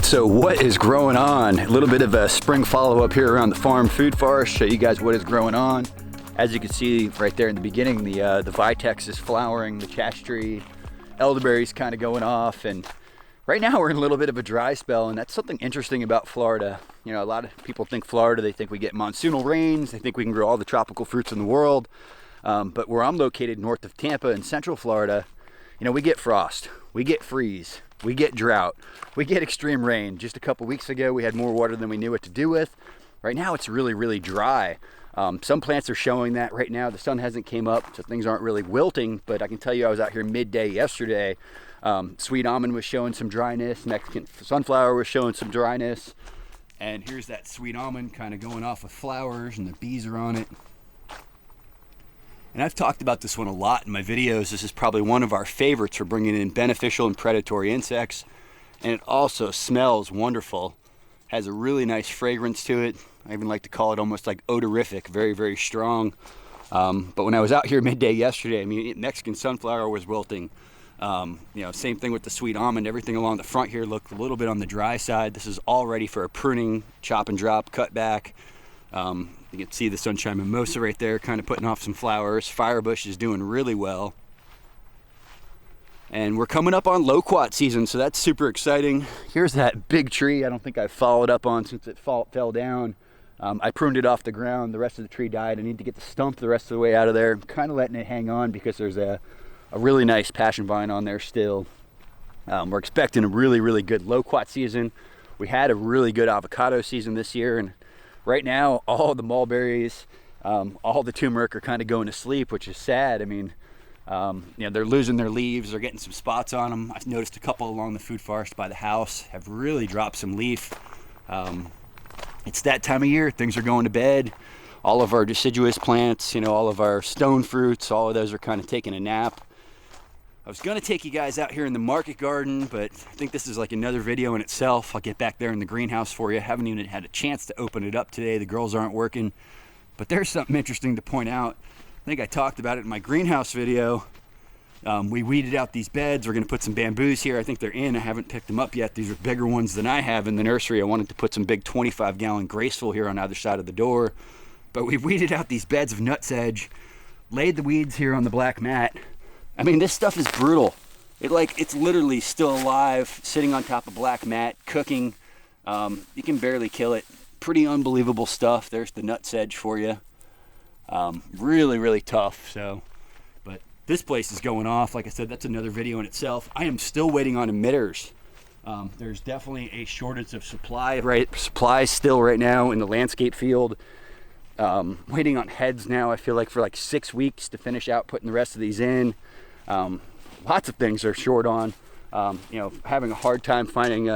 So what is growing on? A little bit of a spring follow-up here around the farm food forest. Show you guys what is growing on. As you can see right there in the beginning, the vitex is flowering, the chash tree, elderberry's kind of going off, and right now we're in a little bit of a dry spell, and that's something interesting about Florida. You know, a lot of people think Florida, they think we get monsoonal rains, they think we can grow all the tropical fruits in the world, but where I'm located north of Tampa in central Florida, you know, we get frost, we get freeze, we get drought, we get extreme rain. Just a couple weeks ago, we had more water than we knew what to do with. Right now, it's really, really dry. Some plants are showing that right now. The sun hasn't came up, so things aren't really wilting, but I can tell you I was out here midday yesterday. Sweet almond was showing some dryness, Mexican sunflower was showing some dryness, and here's that sweet almond kind of going off with flowers, and the bees are on it. And I've talked about this one a lot in my videos. This is probably one of our favorites for bringing in beneficial and predatory insects, and it also smells wonderful. Has a really nice fragrance to it. I even like to call it almost like odorific, very, very strong. But when I was out here midday yesterday, I mean, Mexican sunflower was wilting. You know, same thing with the sweet almond. Everything along the front here looked a little bit on the dry side. This is all ready for a pruning, chop and drop, cut back. You can see the sunshine mimosa right there, kind of putting off some flowers. Firebush is doing really well. And we're coming up on loquat season, so that's super exciting. Here's that big tree I don't think I've followed up on since it fell down. I pruned it off the ground. The rest of the tree died. I need to get the stump the rest of the way out of there. I'm kind of letting it hang on because there's a really nice passion vine on there still. We're expecting a really, really good loquat season. We had a really good avocado season this year, and right now all the mulberries, all the turmeric are kind of going to sleep, which is sad. I mean, you know, they're losing their leaves. They're getting some spots on them. I've noticed a couple along the food forest by the house have really dropped some leaf. It's that time of year. Things are going to bed. All of our deciduous plants, you know, all of our stone fruits, all of those are kind of taking a nap. I was going to take you guys out here in the market garden, but I think this is like another video in itself. I'll get back there in the greenhouse for you. I haven't even had a chance to open it up today. The girls aren't working. But there's something interesting to point out. I think I talked about it in my greenhouse video. We weeded out these beds. We're going to put some bamboos here. I think they're in. I haven't picked them up yet. These are bigger ones than I have in the nursery. I wanted to put some big 25-gallon graceful here on either side of the door. But we weeded out these beds of nutsedge, laid the weeds here on the black mat. I mean, this stuff is brutal. It's literally still alive, sitting on top of black mat, cooking. You can barely kill it. Pretty unbelievable stuff. There's the nutsedge for you. Really, really tough. So, but this place is going off. Like I said, that's another video in itself. I am still waiting on emitters. There's definitely a shortage of supply still right now in the landscape field. Waiting on heads now, I feel like for like 6 weeks to finish out putting the rest of these in. Lots of things are short on. You know, having a hard time finding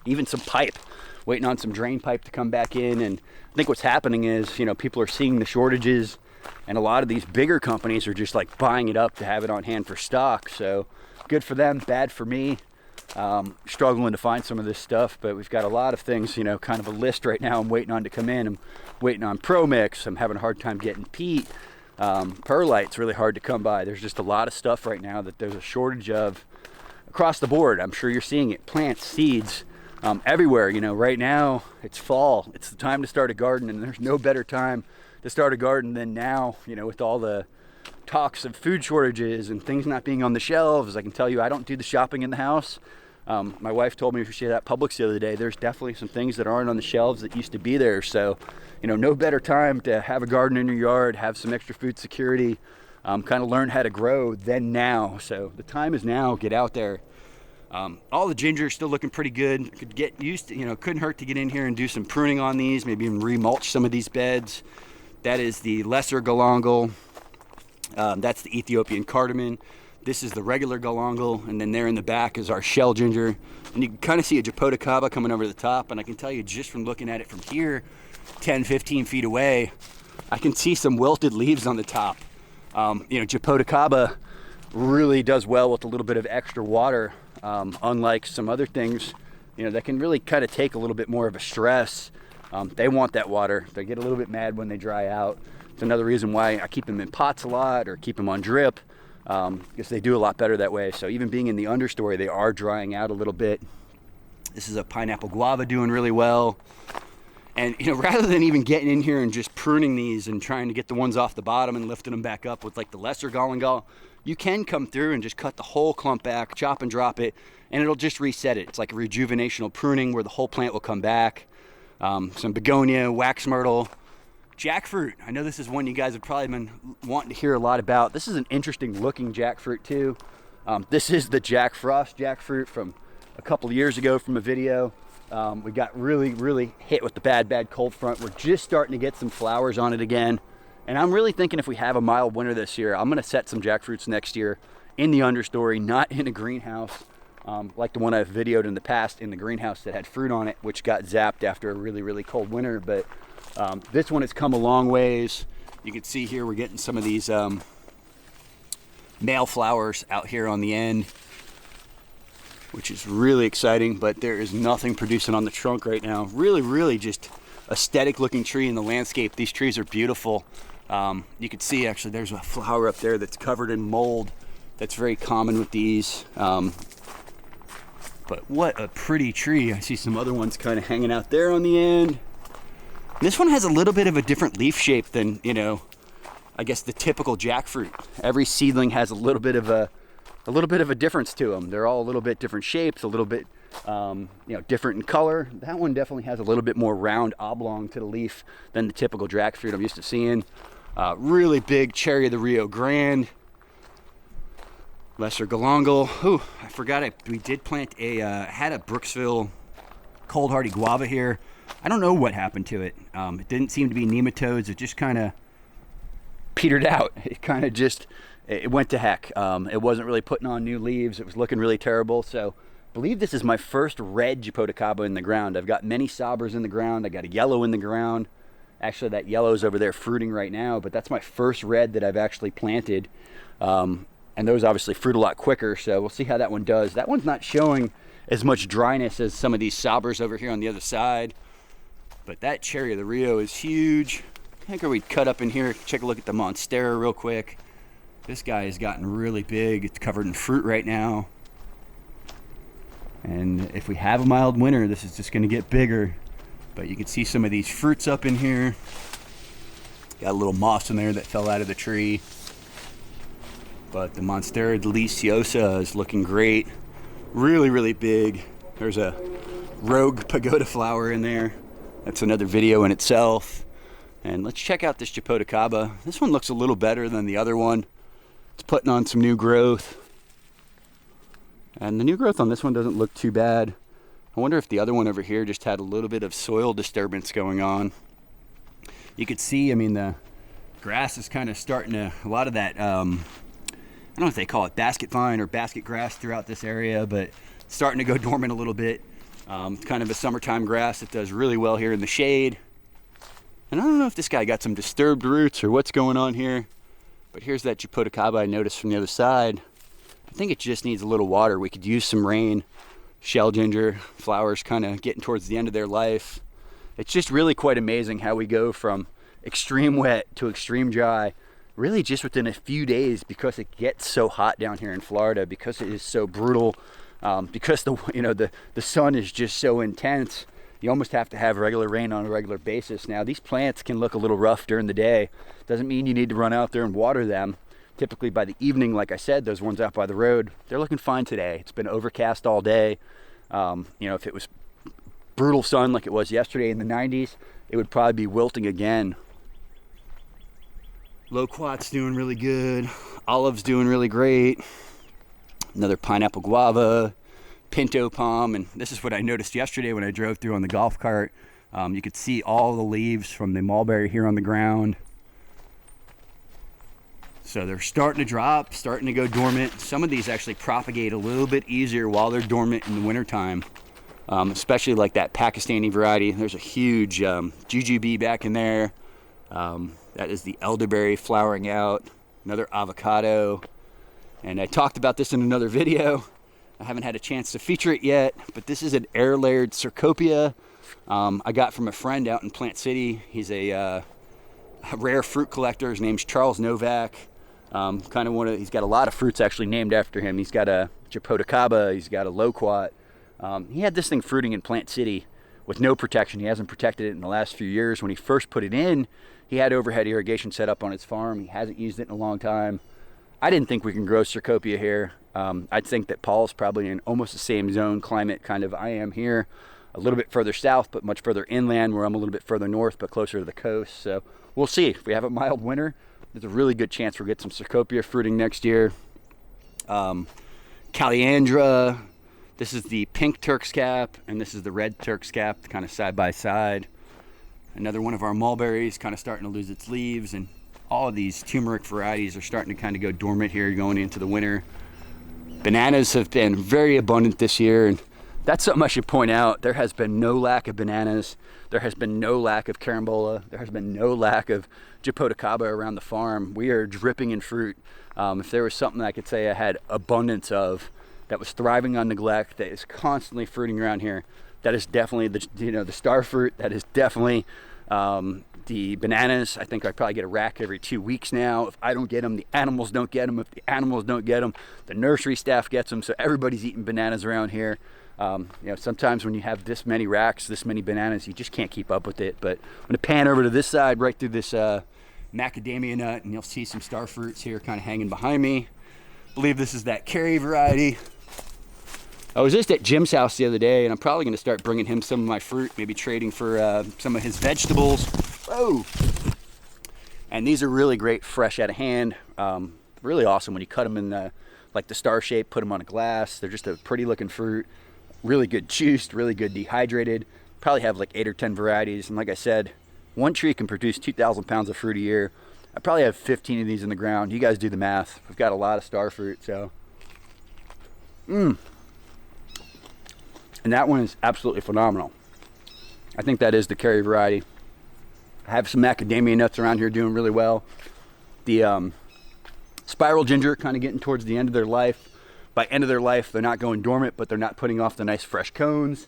even some pipe, waiting on some drain pipe to come back in. And I think what's happening is, you know, people are seeing the shortages, and a lot of these bigger companies are just like buying it up to have it on hand for stock. So good for them, bad for me. Struggling to find some of this stuff, but we've got a lot of things, you know, kind of a list right now I'm waiting on to come in. I'm waiting on Pro Mix. I'm having a hard time getting peat. Perlite's really hard to come by. There's just a lot of stuff right now that there's a shortage of across the board. I'm sure you're seeing it. Plants, seeds, everywhere. You know, right now it's fall. It's the time to start a garden, and there's no better time to start a garden than now, you know, with all the talks of food shortages and things not being on the shelves. I can tell you, I don't do the shopping in the house. My wife told me she was at Publix the other day. There's definitely some things that aren't on the shelves that used to be there. So, you know, no better time to have a garden in your yard, have some extra food security, kind of learn how to grow than now. So the time is now. Get out there. All the ginger is still looking pretty good. Could get used to, you know, couldn't hurt to get in here and do some pruning on these, maybe even remulch some of these beds. That is the lesser galangal. That's the Ethiopian cardamom. This is the regular galangal, and then there in the back is our shell ginger. And you can kind of see a Japoticaba coming over the top, and I can tell you just from looking at it from here, 10, 15 feet away, I can see some wilted leaves on the top. You know, Japoticaba really does well with a little bit of extra water, unlike some other things, you know, that can really kind of take a little bit more of a stress. They want that water. They get a little bit mad when they dry out. It's another reason why I keep them in pots a lot or keep them on drip, because they do a lot better that way. So even being in the understory, they are drying out a little bit. This is a pineapple guava doing really well. And, you know, rather than even getting in here and just pruning these and trying to get the ones off the bottom and lifting them back up with like the lesser galangal, you can come through and just cut the whole clump back, chop and drop it, and it'll just reset it. It's like a rejuvenational pruning where the whole plant will come back. Some begonia, wax myrtle, jackfruit. I know this is one you guys have probably been wanting to hear a lot about. This is an interesting looking jackfruit too. This is the Jack Frost jackfruit from a couple of years ago from a video. We got really hit with the bad cold front. We're just starting to get some flowers on it again. And I'm really thinking if we have a mild winter this year, I'm gonna set some jackfruits next year in the understory, not in a greenhouse, like the one I've videoed in the past in the greenhouse that had fruit on it, which got zapped after a really cold winter. But this one has come a long ways. You can see here we're getting some of these male flowers out here on the end, which is really exciting, but there is nothing producing on the trunk right now. Really just aesthetic looking tree in the landscape. These trees are beautiful. You can see actually there's a flower up there that's covered in mold. That's very common with these. But what a pretty tree. I see some other ones kind of hanging out there on the end. This one has a little bit of a different leaf shape than, you know, I guess the typical jackfruit. Every seedling has a little bit of a difference to them. They're all a little bit different shapes, a little bit you know, different in color. That one definitely has a little bit more round oblong to the leaf than the typical jackfruit I'm used to seeing. Really big cherry of the Rio Grande, lesser galangal. Oh, I forgot we did plant had a Brooksville cold hardy guava here. I don't know what happened to it. It didn't seem to be nematodes. It just kind of petered out. It kind of just, it went to heck. It wasn't really putting on new leaves. It was looking really terrible. So I believe this is my first red Japoticaba in the ground. I've got many Sabres in the ground. I got a yellow in the ground. Actually, that yellow is over there fruiting right now, but that's my first red that I've actually planted. And those obviously fruit a lot quicker, so we'll see how that one does. That one's not showing as much dryness as some of these Sabres over here on the other side. But that cherry of the Rio is huge. I think we'd cut up in here, check a look at the Monstera real quick. This guy has gotten really big. It's covered in fruit right now. And if we have a mild winter, this is just going to get bigger. But you can see some of these fruits up in here. Got a little moss in there that fell out of the tree. But the Monstera deliciosa is looking great. Really big. There's a rogue pagoda flower in there. That's another video in itself. And let's check out this Japoticaba. This one looks a little better than the other one. It's putting on some new growth. And the new growth on this one doesn't look too bad. I wonder if the other one over here just had a little bit of soil disturbance going on. You could see, I mean, the grass is kind of starting to, a lot of that, I don't know if they call it basket vine or basket grass throughout this area, but it's starting to go dormant a little bit. It's kind of a summertime grass. It does really well here in the shade. And I don't know if this guy got some disturbed roots or what's going on here, but here's that Japoticaba I noticed from the other side. I think it just needs a little water. We could use some rain. Shell ginger flowers kind of getting towards the end of their life. It's just really quite amazing how we go from extreme wet to extreme dry really just within a few days, because it gets so hot down here in Florida, because it is so brutal, because the sun is just so intense. You almost have to have regular rain on a regular basis. Now, these plants can look a little rough during the day. Doesn't mean you need to run out there and water them. Typically by the evening, like I said, those ones out by the road, they're looking fine today. It's been overcast all day. If it was brutal sun like it was yesterday in the 90s, it would probably be wilting again. Loquat's doing really good. Olive's doing really great. Another pineapple guava, pinto palm, and this is what I noticed yesterday when I drove through on the golf cart. You could see all the leaves from the mulberry here on the ground. So they're starting to drop, starting to go dormant. Some of these actually propagate a little bit easier while they're dormant in the wintertime, especially like that Pakistani variety. There's a huge jujube back in there. That is the elderberry flowering out. Another avocado. And I talked about this in another video. I haven't had a chance to feature it yet, but this is an air-layered Cercopia I got from a friend out in Plant City. He's a rare fruit collector. His name's Charles Novak. He's got a lot of fruits actually named after him. He's got a Japoticaba, he's got a Loquat. He had this thing fruiting in Plant City with no protection. He hasn't protected it in the last few years. When he first put it in, he had overhead irrigation set up on his farm. He hasn't used it in a long time. I didn't think we can grow Cecropia here. I think that Paul's probably in almost the same zone climate kind of I am here, a little bit further south, but much further inland, where I'm a little bit further north, but closer to the coast. So we'll see. If we have a mild winter, there's a really good chance we'll get some Cecropia fruiting next year. Caliandra, this is the pink Turk's cap, and this is the red Turk's cap, kind of side by side. Another one of our mulberries kind of starting to lose its leaves, and all of these turmeric varieties are starting to kind of go dormant here going into the winter. Bananas have been very abundant this year, and that's something I should point out. There has been no lack of bananas. There has been no lack of carambola. There has been no lack of Japoticaba around the farm. We are dripping in fruit. If there was something I could say I had abundance of that was thriving on neglect, that is constantly fruiting around here, that is definitely the star fruit. That is definitely the bananas. I think I probably get a rack every 2 weeks now. If I don't get them, the animals don't get them. If the animals don't get them, the nursery staff gets them. So everybody's eating bananas around here. Sometimes when you have this many racks, this many bananas, you just can't keep up with it. But I'm going to pan over to this side, right through this macadamia nut, and you'll see some star fruits here kind of hanging behind me. I believe this is that Kerry variety. I was just at Jim's house the other day, and I'm probably going to start bringing him some of my fruit, maybe trading for some of his vegetables. Whoa! And these are really great fresh out of hand. Really awesome when you cut them in the star shape, put them on a glass. They're just a pretty looking fruit. Really good juiced, really good dehydrated. Probably have like 8 or 10 varieties. And like I said, one tree can produce 2,000 pounds of fruit a year. I probably have 15 of these in the ground. You guys do the math. We've got a lot of star fruit, so. And that one is absolutely phenomenal. I think that is the Kerry variety. I have some macadamia nuts around here doing really well. The spiral ginger kind of getting towards the end of their life. By end of their life, they're not going dormant, but they're not putting off the nice fresh cones.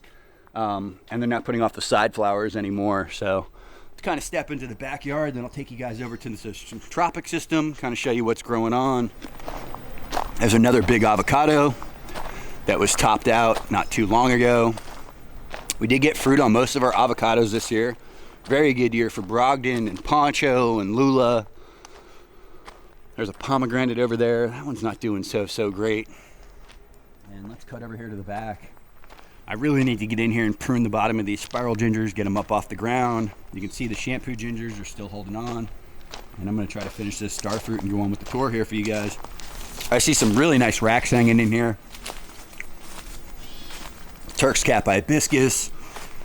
And they're not putting off the side flowers anymore. So let's kind of step into the backyard. Then I'll take you guys over to the Syntropic system, kind of show you what's growing on. There's another big avocado that was topped out not too long ago. We did get fruit on most of our avocados this year. Very good year for Brogdon and Poncho and Lula. There's a pomegranate over there. That one's not doing so great. And let's cut over here to the back. I really need to get in here and prune the bottom of these spiral gingers, get them up off the ground. You can see the shampoo gingers are still holding on. And I'm gonna try to finish this star fruit and go on with the tour here for you guys. I see some really nice racks hanging in here. Turk's cap hibiscus.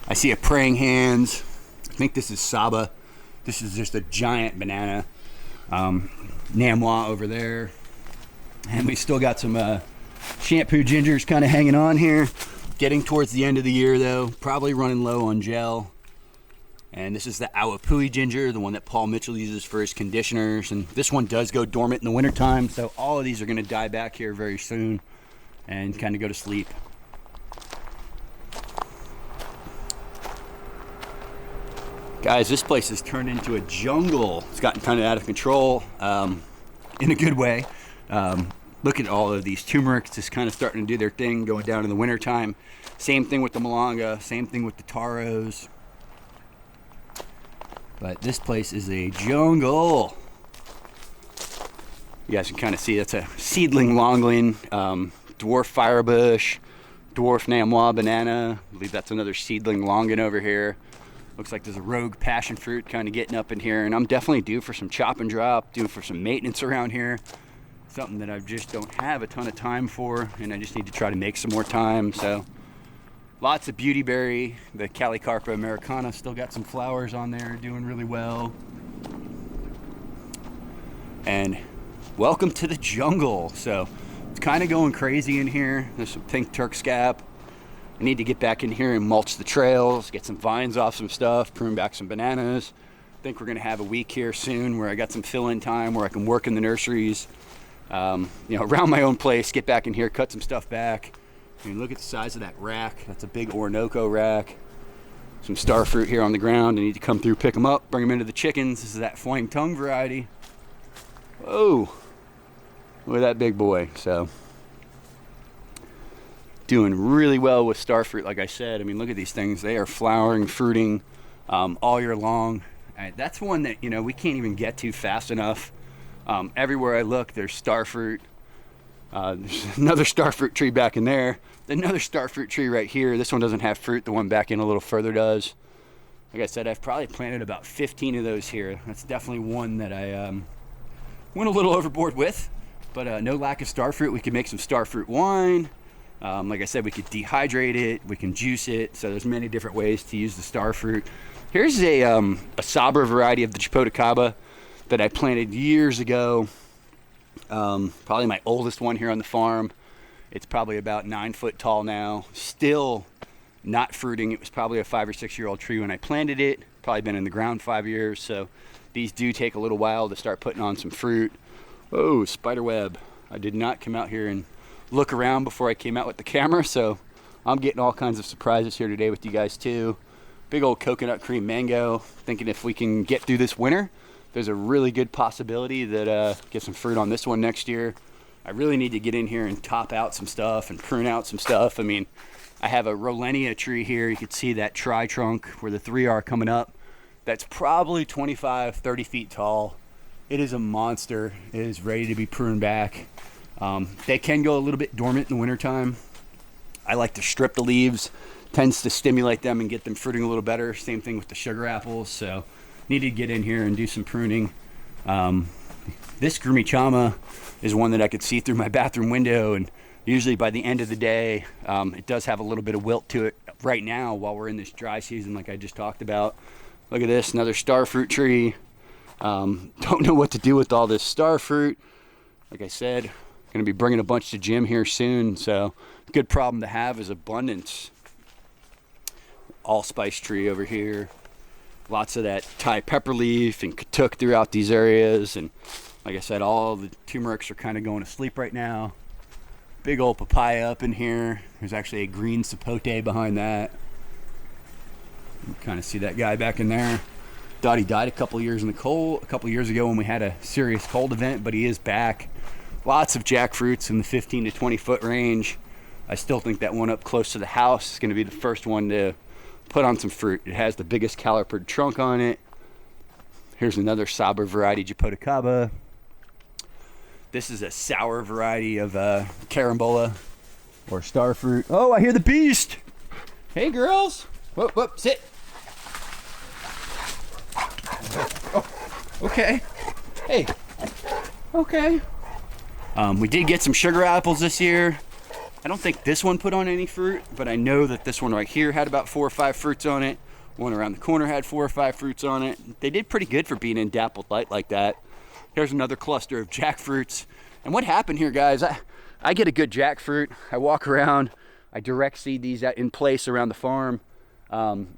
I see a praying hands. I think this is Saba. This is just a giant banana. Namwa over there. And we still got some shampoo gingers kind of hanging on here. Getting towards the end of the year though. Probably running low on gel. And this is the Awapui ginger, the one that Paul Mitchell uses for his conditioners. And this one does go dormant in the wintertime. So all of these are going to die back here very soon and kind of go to sleep. Guys, this place has turned into a jungle. It's gotten kind of out of control in a good way. Look at all of these turmerics just kind of starting to do their thing going down in the wintertime. Same thing with the malanga, same thing with the taros. But this place is a jungle. You guys can kind of see that's a seedling longling, dwarf firebush, dwarf namwa banana. I believe that's another seedling longing over here. Looks like there's a rogue passion fruit kind of getting up in here, and I'm definitely due for some chop and drop, due for some maintenance around here. Something that I just don't have a ton of time for, and I just need to try to make some more time. So lots of beautyberry. The Calicarpa americana still got some flowers on there, doing really well. And welcome to the jungle. So it's kind of going crazy in here. There's some pink Turk's cap. I need to get back in here and mulch the trails, get some vines off some stuff, prune back some bananas. I think we're gonna have a week here soon where I got some fill-in time where I can work in the nurseries, around my own place, get back in here, cut some stuff back. I mean, look at the size of that rack. That's a big Orinoco rack. Some star fruit here on the ground. I need to come through, pick them up, bring them into the chickens. This is that Flying Tongue variety. Whoa, look at that big boy. So doing really well with starfruit. Like I said, I mean, look at these things. They are flowering, fruiting all year long. That's one that, you know, we can't even get to fast enough. Everywhere I look, there's starfruit. There's another starfruit tree back in there. Another starfruit tree right here. This one doesn't have fruit. The one back in a little further does. Like I said, I've probably planted about 15 of those here. That's definitely one that I went a little overboard with. But no lack of starfruit. We could make some starfruit wine. Like I said, we could dehydrate it. We can juice it. So there's many different ways to use the starfruit. Here's a Sabra variety of the Jipotacaba that I planted years ago. Probably my oldest one here on the farm. It's probably about 9 foot tall now. Still not fruiting. It was probably a 5 or 6 year old tree when I planted it. Probably been in the ground 5 years. So these do take a little while to start putting on some fruit. Oh, spider web. I did not come out here and look around before I came out with the camera. So I'm getting all kinds of surprises here today with you guys too. Big old coconut cream mango. Thinking if we can get through this winter, there's a really good possibility that get some fruit on this one next year. I really need to get in here and top out some stuff and prune out some stuff. I mean, I have a Rolenia tree here. You can see that tri-trunk where the 3 are coming up. That's probably 25, 30 feet tall. It is a monster. It is ready to be pruned back. They can go a little bit dormant in the wintertime. I like to strip the leaves. Tends to stimulate them and get them fruiting a little better. Same thing with the sugar apples. So need to get in here and do some pruning. This Grumichama is one that I could see through my bathroom window, and usually by the end of the day, it does have a little bit of wilt to it right now while we're in this dry season like I just talked about. Look at this, another starfruit tree. Don't know what to do with all this starfruit. Like I said, going to be bringing a bunch to Jim here soon, so good problem to have is abundance. Allspice tree over here. Lots of that Thai pepper leaf and katuk throughout these areas. And like I said, all the turmerics are kind of going to sleep right now. Big old papaya up in here. There's actually a green sapote behind that. You can kind of see that guy back in there. Thought he died a couple years in the cold, a couple years ago when we had a serious cold event, but he is back. Lots of jackfruits in the 15 to 20 foot range. I still think that one up close to the house is going to be the first one to put on some fruit. It has the biggest calipered trunk on it. Here's another Sabra variety Jipotacaba. This is a sour variety of carambola or starfruit. Oh, I hear the beast. Hey, girls. Whoop, whoop, sit. Oh, okay. Hey. Okay. We did get some sugar apples this year. I don't think this one put on any fruit, but I know that this one right here had about 4 or 5 fruits on it. One around the corner had 4 or 5 fruits on it. They did pretty good for being in dappled light like that. Here's another cluster of jackfruits. And what happened here, guys, I get a good jackfruit. I walk around, I direct seed these in place around the farm. And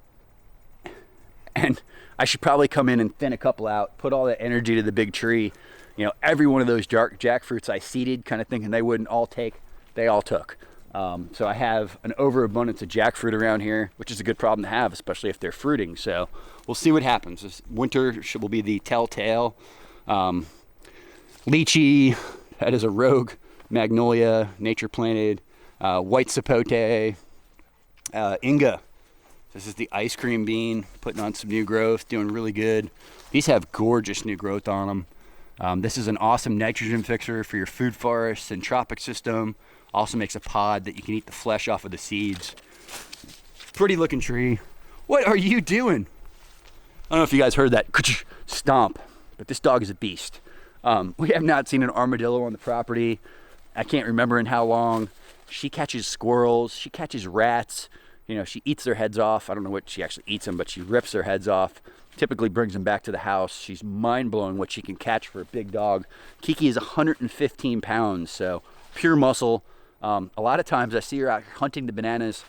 I should probably come in and thin a couple out, put all that energy to the big tree. You know, every one of those jackfruits I seeded, kind of thinking they wouldn't all take, they all took. So I have an overabundance of jackfruit around here, which is a good problem to have, especially if they're fruiting. So we'll see what happens. This winter will be the telltale. Lychee, that is a rogue magnolia, nature planted. White sapote, Inga. This is the ice cream bean, putting on some new growth, doing really good. These have gorgeous new growth on them. This is an awesome nitrogen fixer for your food forest and Syntropic system. Also makes a pod that you can eat the flesh off of the seeds. Pretty looking tree. What are you doing? I don't know if you guys heard that stomp, but this dog is a beast. We have not seen an armadillo on the property. I can't remember in how long. She catches squirrels, she catches rats. You know, she eats their heads off. I don't know what she actually eats them, but she rips their heads off. Typically brings them back to the house. She's mind-blowing what she can catch for a big dog. Kiki is 115 pounds, so pure muscle. A lot of times I see her out hunting the bananas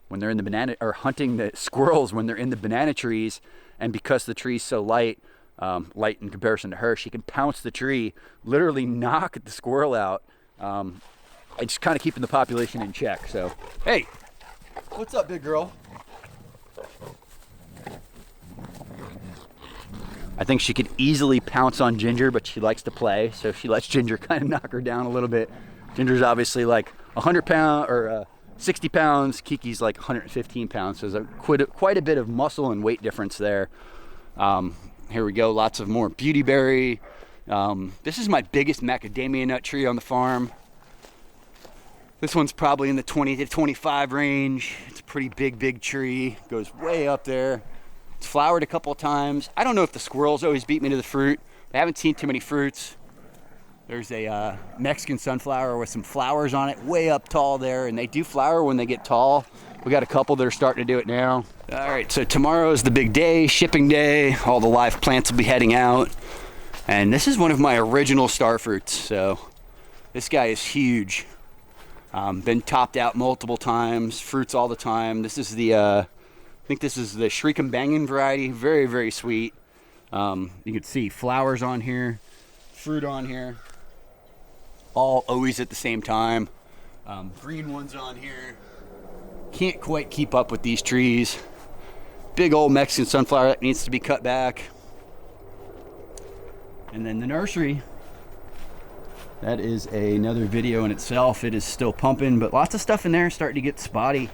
when they're in the banana, or hunting the squirrels when they're in the banana trees. And because the tree's so light in comparison to her, she can pounce the tree, literally knock the squirrel out. It's kind of keeping the population in check. So, hey, what's up, big girl? I think she could easily pounce on Ginger, but she likes to play, so she lets Ginger kind of knock her down a little bit. Ginger's obviously like 100 pound or 60 pounds. Kiki's like 115 pounds. So there's quite a bit of muscle and weight difference there. Here we go. Lots of more beautyberry. This is my biggest macadamia nut tree on the farm. This one's probably in the 20 to 25 range. It's a pretty big tree. Goes way up there. It's flowered a couple of times. I don't know if the squirrels always beat me to the fruit. I haven't seen too many fruits. There's a Mexican sunflower with some flowers on it, way up tall there, and they do flower when they get tall. We got a couple that are starting to do it now. All right, so tomorrow is the big day, shipping day. All the live plants will be heading out. And this is one of my original star fruits, so this guy is huge. Been topped out multiple times, fruits all the time. This is the, I think this is the Shriekum Bangin variety, very sweet. You can see flowers on here, fruit on here, all always at the same time. Green ones on here. Can't quite keep up with these trees. Big old Mexican sunflower that needs to be cut back. And then the nursery. That is another video in itself. It is still pumping, but lots of stuff in there starting to get spotty.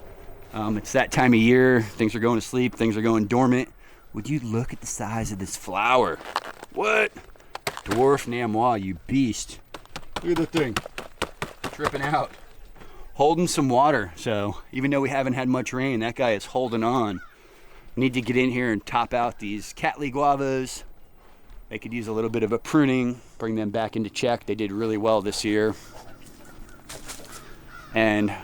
It's that time of year. Things are going to sleep. Things are going dormant. Would you look at the size of this flower? What? Dwarf Namois, you beast. Look at the thing. Tripping out. Holding some water. So even though we haven't had much rain, that guy is holding on. Need to get in here and top out these Cattleya guavas. They could use a little bit of a pruning, bring them back into check. They did really well this year. And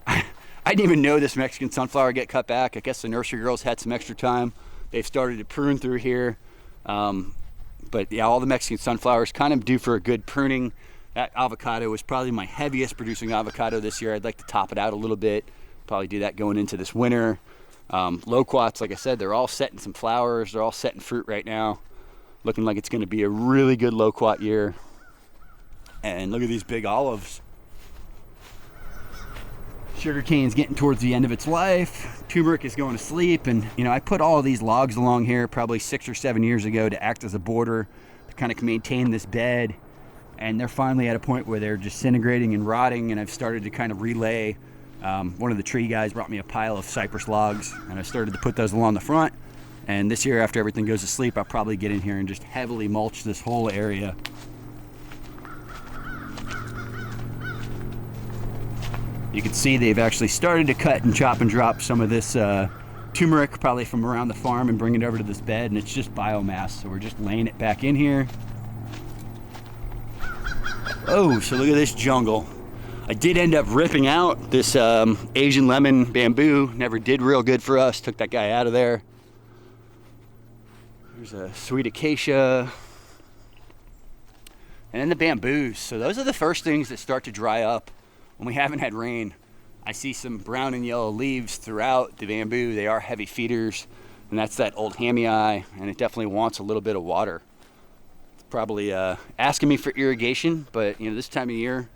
I didn't even know this Mexican sunflower get cut back. I guess the nursery girls had some extra time. They've started to prune through here. But yeah, all the Mexican sunflowers kind of due for a good pruning. That avocado was probably my heaviest producing avocado this year. I'd like to top it out a little bit. Probably do that going into this winter. Loquats, like I said, they're all setting some flowers. They're all setting fruit right now. Looking like it's going to be a really good loquat year. And look at these big olives. Sugarcane's getting towards the end of its life. Turmeric is going to sleep. And, you know, I put all of these logs along here probably 6 or 7 years ago to act as a border to kind of maintain this bed. And they're finally at a point where they're disintegrating and rotting. And I've started to kind of relay. One of the tree guys brought me a pile of cypress logs, and I started to put those along the front. And this year, after everything goes to sleep, I'll probably get in here and just heavily mulch this whole area. You can see they've actually started to cut and chop and drop some of this turmeric, probably from around the farm, and bring it over to this bed, and it's just biomass. So we're just laying it back in here. Oh, so look at this jungle. I did end up ripping out this Asian lemon bamboo. Never did real good for us. Took that guy out of there. There's a sweet acacia. And then the bamboos. So those are the first things that start to dry up when we haven't had rain. I see some brown and yellow leaves throughout the bamboo. They are heavy feeders. And that's that old hammy eye. And it definitely wants a little bit of water. It's probably asking me for irrigation. But, you know, this time of year,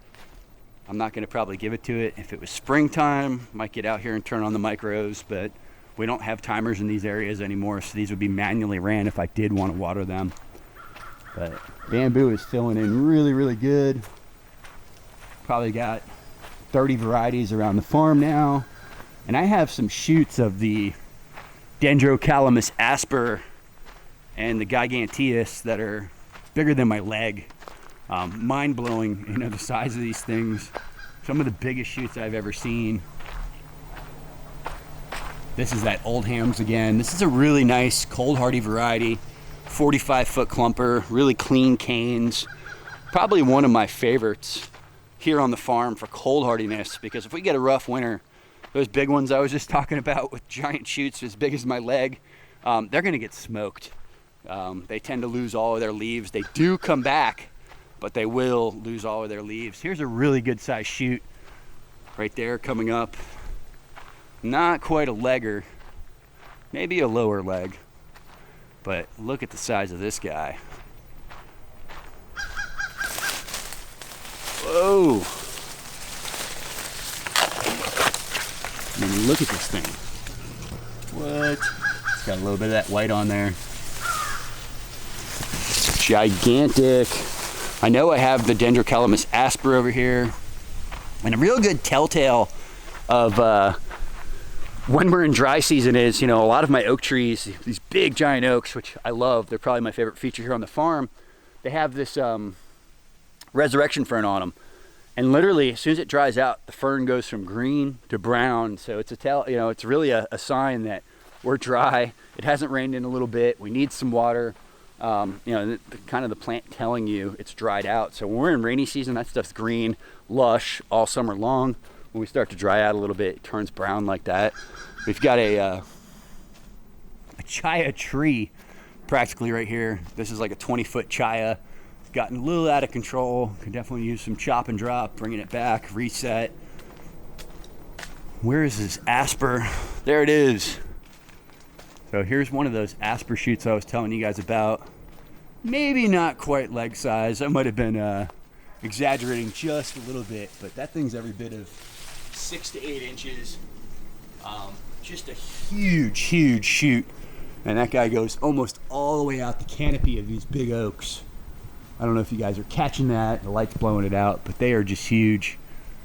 I'm not going to probably give it to it. If it was springtime, might get out here and turn on the micros, but we don't have timers in these areas anymore, so these would be manually ran if I did want to water them. But bamboo is filling in really good. Probably got 30 varieties around the farm now. And I have some shoots of the Dendrocalamus asper and the giganteus that are bigger than my leg. Mind-blowing, you know, the size of these things. Some of the biggest shoots I've ever seen. This is that old hams again. This is a really nice cold hardy variety. 45-foot clumper, really clean canes. Probably one of my favorites here on the farm for cold hardiness, because if we get a rough winter, those big ones I was just talking about with giant shoots as big as my leg, they're gonna get smoked. They tend to lose all of their leaves. They do come back, but they will lose all of their leaves. Here's a really good size shoot right there coming up. Not quite a legger, maybe a lower leg, but look at the size of this guy. Whoa. I mean, look at this thing. What? It's got a little bit of that white on there. Gigantic. I know I have the Dendrocalamus asper over here. And a real good telltale of when we're in dry season is, you know, a lot of my oak trees, these big giant oaks, which I love, they're probably my favorite feature here on the farm, they have this resurrection fern on them. And literally, as soon as it dries out, the fern goes from green to brown. So it's it's really a sign that we're dry. It hasn't rained in a little bit. We need some water. Kind of the plant telling you it's dried out. So when we're in rainy season, that stuff's green, lush all summer long. When we start to dry out a little bit, it turns brown like that. We've got a chaya tree practically right here. This is like a 20-foot chaya. Gotten a little out of control. Could definitely use some chop and drop, bringing it back, reset. Where is this asper? There it is. So here's one of those asper shoots I was telling you guys about. Maybe not quite leg size. I might have been exaggerating just a little bit, but that thing's every bit of 6 to 8 inches. Just a huge shoot. And that guy goes almost all the way out the canopy of these big oaks. I don't know if you guys are catching that. The light's blowing it out, but they are just huge.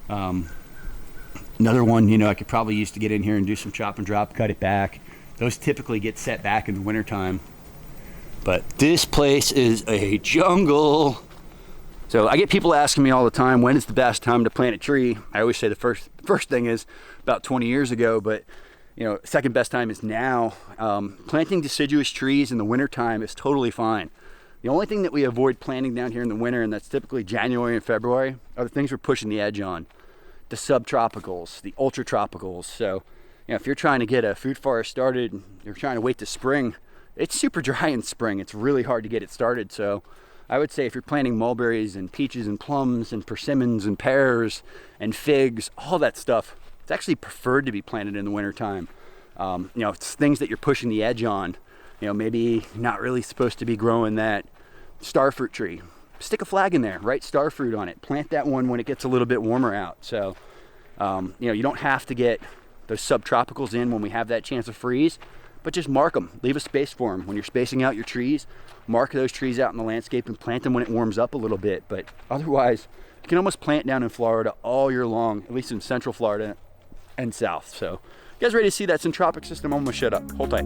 Another one, I could probably use to get in here and do some chop and drop, cut it back. Those typically get set back in the wintertime. But this place is a jungle. So I get people asking me all the time, when is the best time to plant a tree? I always say the first thing is about 20 years ago, but second best time is now. Planting deciduous trees in the wintertime is totally fine. The only thing that we avoid planting down here in the winter, and that's typically January and February, are the things we're pushing the edge on. The subtropicals, the ultratropicals. So, if you're trying to get a food forest started, you're trying to wait to spring, it's super dry in spring. It's really hard to get it started. So I would say if you're planting mulberries and peaches and plums and persimmons and pears and figs, all that stuff, it's actually preferred to be planted in the wintertime. It's things that you're pushing the edge on. Maybe not really supposed to be growing that starfruit tree. Stick a flag in there, write starfruit on it. Plant that one when it gets a little bit warmer out. So, you don't have to get those subtropicals in when we have that chance of freeze, but just mark them. Leave a space for them. When you're spacing out your trees, mark those trees out in the landscape and plant them when it warms up a little bit. But otherwise, you can almost plant down in Florida all year long, at least in central Florida and south. So, you guys ready to see that Syntropic system? I'm gonna shut up. Hold tight.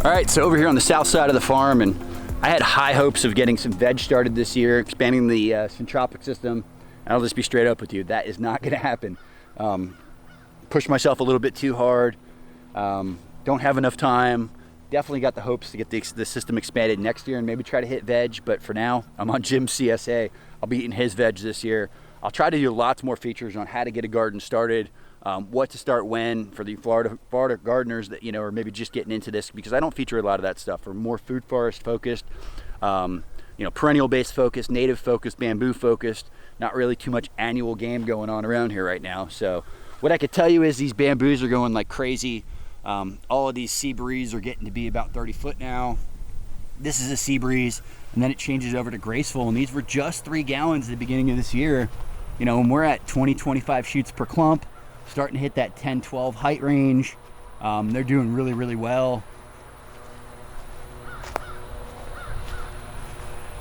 All right, so over here on the south side of the farm, and I had high hopes of getting some veg started this year, expanding the Syntropic system. And I'll just be straight up with you, that is not gonna happen. Pushed myself a little bit too hard. Don't have enough time. Definitely got the hopes to get the system expanded next year and maybe try to hit veg, but for now, I'm on Jim's CSA. I'll be eating his veg this year. I'll try to do lots more features on how to get a garden started, what to start when for the Florida gardeners that, are maybe just getting into this, because I don't feature a lot of that stuff. We're more food forest focused, perennial based focused, native focused, bamboo focused, not really too much annual game going on around here right now. So what I could tell you is these bamboos are going like crazy. All of these sea breeze are getting to be about 30 foot now. This is a sea breeze, and then it changes over to graceful, and these were just 3 gallons at the beginning of this year. When we're at 20-25 shoots per clump, starting to hit that 10-12 height range. They're doing really, really well.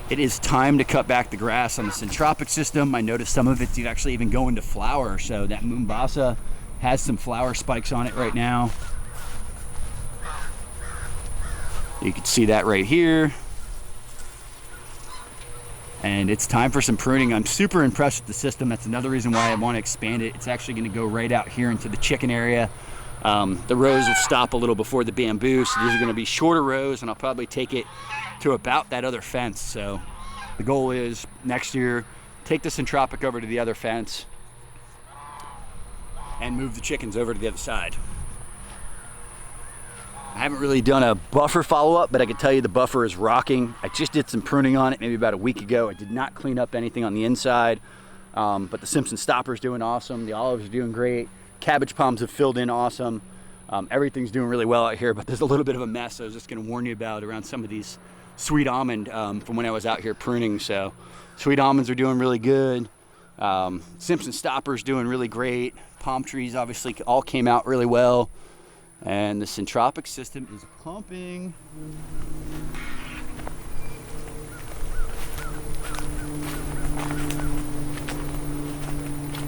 It is time to cut back the grass on the Syntropic system. I noticed some of it's actually even going to flower, so that Mombasa has some flower spikes on it right now. You can see that right here. And it's time for some pruning. I'm super impressed with the system. That's another reason why I want to expand it. It's actually going to go right out here into the chicken area. The rows will stop a little before the bamboo, so these are going to be shorter rows, and I'll probably take it to about that other fence. So the goal is next year, take the Syntropic over to the other fence and move the chickens over to the other side. I haven't really done a buffer follow-up, but I can tell you the buffer is rocking. I just did some pruning on it maybe about a week ago. I did not clean up anything on the inside, but the Simpson stopper is doing awesome. The olives are doing great. Cabbage palms have filled in awesome. Everything's doing really well out here, but there's a little bit of a mess I was just going to warn you about around some of these sweet almond from when I was out here pruning. So sweet almonds are doing really good. Simpson stopper is doing really great. Palm trees obviously all came out really well. And the Syntropic system is pumping.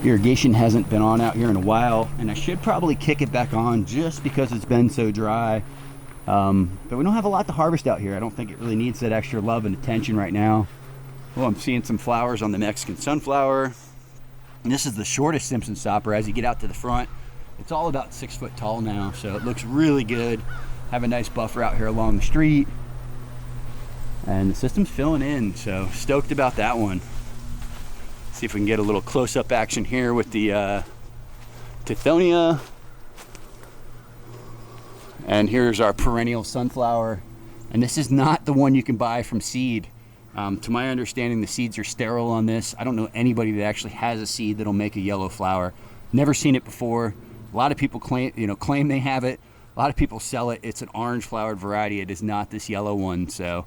Irrigation hasn't been on out here in a while, and I should probably kick it back on just because it's been so dry. But we don't have a lot to harvest out here. I don't think it really needs that extra love and attention right now. Oh, I'm seeing some flowers on the Mexican sunflower. And this is the shortest Simpson stopper. As you get out to the front, it's all about 6 foot tall now, so it looks really good. Have a nice buffer out here along the street, and the system's filling in, so stoked about that one. See if we can get a little close-up action here with the Tithonia. And here's our perennial sunflower, and this is not the one you can buy from seed. To my understanding, the seeds are sterile on this. I don't know anybody that actually has a seed that'll make a yellow flower. Never seen it before. A lot of people claim they have it. A lot of people sell it. It's an orange flowered variety. It is not this yellow one. So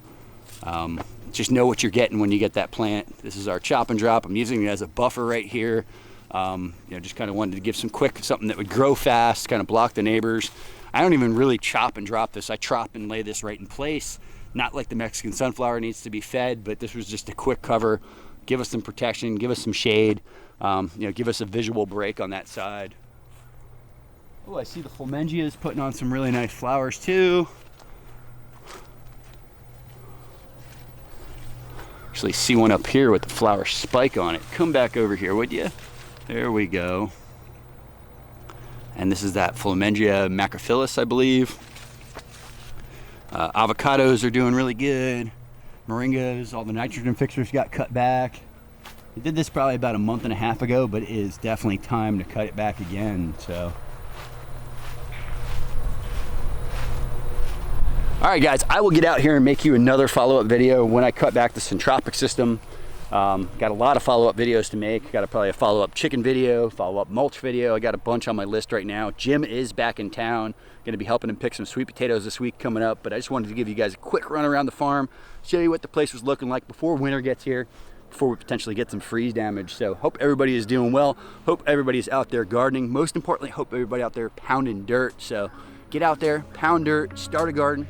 just know what you're getting when you get that plant. This is our chop and drop. I'm using it as a buffer right here. Just kind of wanted to give something that would grow fast, kind of block the neighbors. I don't even really chop and drop this. I chop and lay this right in place. Not like the Mexican sunflower needs to be fed, but this was just a quick cover. Give us some protection, give us some shade, give us a visual break on that side. Oh, I see the Flamingias putting on some really nice flowers too. Actually see one up here with the flower spike on it. Come back over here, would you? There we go. And this is that Flamingia macrophyllus, I believe. Avocados are doing really good. Moringas, all the nitrogen fixers got cut back. I did this probably about a month and a half ago, but it is definitely time to cut it back again. So, all right, guys, I will get out here and make you another follow-up video when I cut back the Syntropic system. Got a lot of follow-up videos to make. Got probably a follow-up chicken video, follow-up mulch video. I got a bunch on my list right now. Jim is back in town. Going to be helping him pick some sweet potatoes this week coming up, but I just wanted to give you guys a quick run around the farm, show you what the place was looking like before winter gets here, before we potentially get some freeze damage. So hope everybody is doing well. Hope everybody is out there gardening. Most importantly, hope everybody out there pounding dirt. So get out there, pound dirt, start a garden.